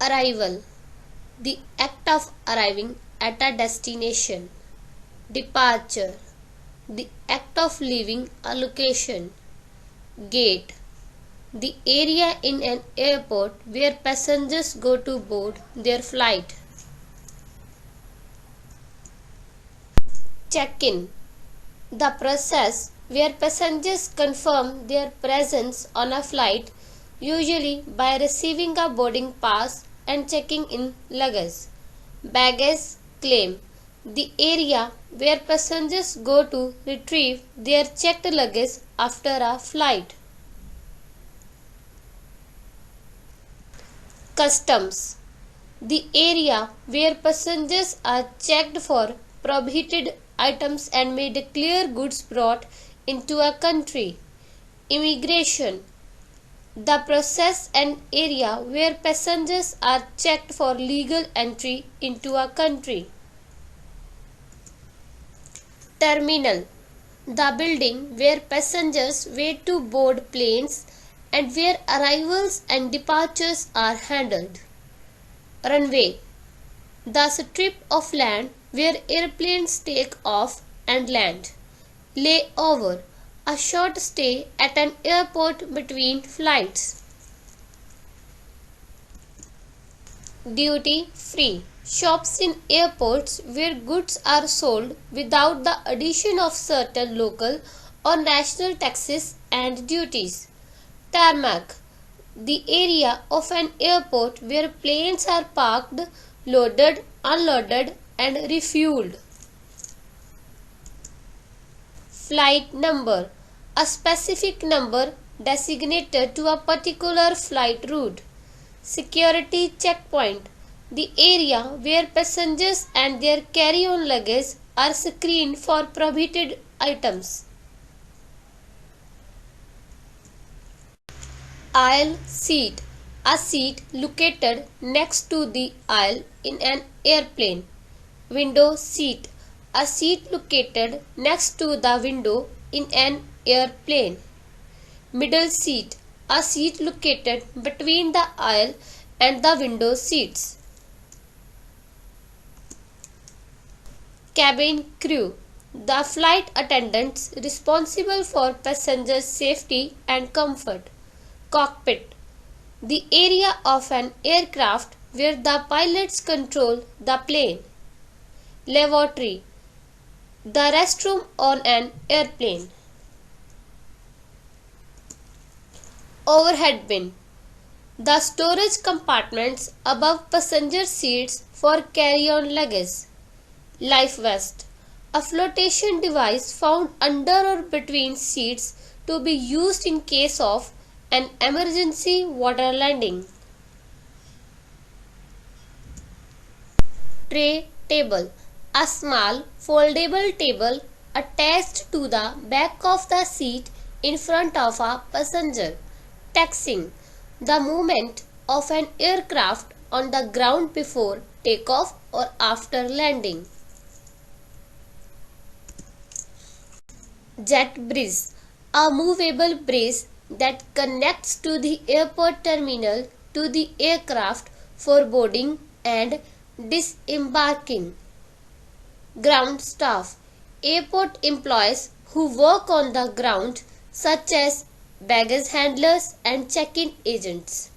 Arrival, the act of arriving at a destination. Departure, the act of leaving a location. Gate, the area in an airport where passengers go to board their flight. Check-in, the process where passengers confirm their presence on a flight, usually by receiving a boarding pass and checking in luggage. Baggage claim, the area where passengers go to retrieve their checked luggage after a flight. Customs, the area where passengers are checked for prohibited items and may declare goods brought into a country. Immigration, the process and area where passengers are checked for legal entry into a country. Terminal, the building where passengers wait to board planes and where arrivals and departures are handled. Runway, the strip of land where airplanes take off and land. Layover, a short stay at an airport between flights. Duty free, shops in airports where goods are sold without the addition of certain local or national taxes and duties. Tarmac, the area of an airport where planes are parked, loaded, unloaded, and refueled. Flight number, a specific number designated to a particular flight route. Security checkpoint, the area where passengers and their carry-on luggage are screened for prohibited items. Aisle seat, a seat located next to the aisle in an airplane. Window seat, a seat located next to the window in an airplane. Middle seat, a seat located between the aisle and the window seats. Cabin crew, the flight attendants responsible for passengers' safety and comfort. Cockpit, the area of an aircraft where the pilots control the plane. Lavatory, the restroom on an airplane. Overhead bin, the storage compartments above passenger seats for carry-on luggage. Life vest, a flotation device found under or between seats to be used in case of an emergency water landing. Tray table, a small foldable table attached to the back of the seat in front of a passenger. Taxiing, the movement of an aircraft on the ground before takeoff or after landing. Jet bridge, a movable bridge that connects to the airport terminal to the aircraft for boarding and disembarking. Ground staff, airport employees who work on the ground such as baggage handlers and check-in agents.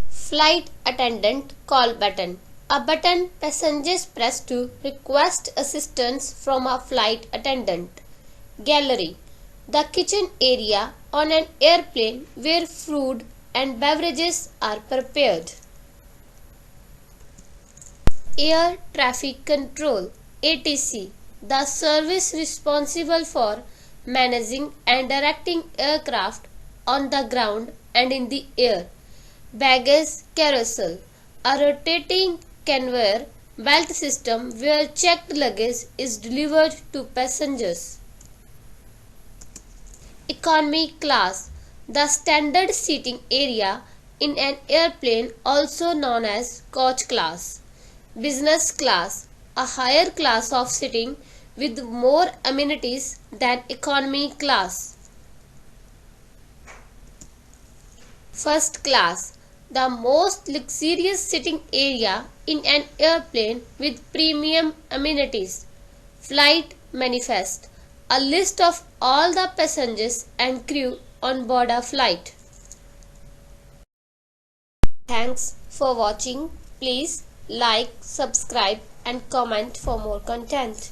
Flight attendant call button, a button passengers press to request assistance from a flight attendant. Gallery, the kitchen area on an airplane where food and beverages are prepared. Air traffic control (ATC), the service responsible for managing and directing aircraft on the ground and in the air. Baggage carousel, a rotating conveyor belt system where checked luggage is delivered to passengers. Economy class, the standard seating area in an airplane also known as coach class. Business class, a higher class of seating with more amenities than economy class. First class, the most luxurious sitting area in an airplane with premium amenities. Flight manifest, a list of all the passengers and crew on board a flight. Thanks for watching. Please like, subscribe and comment for more content.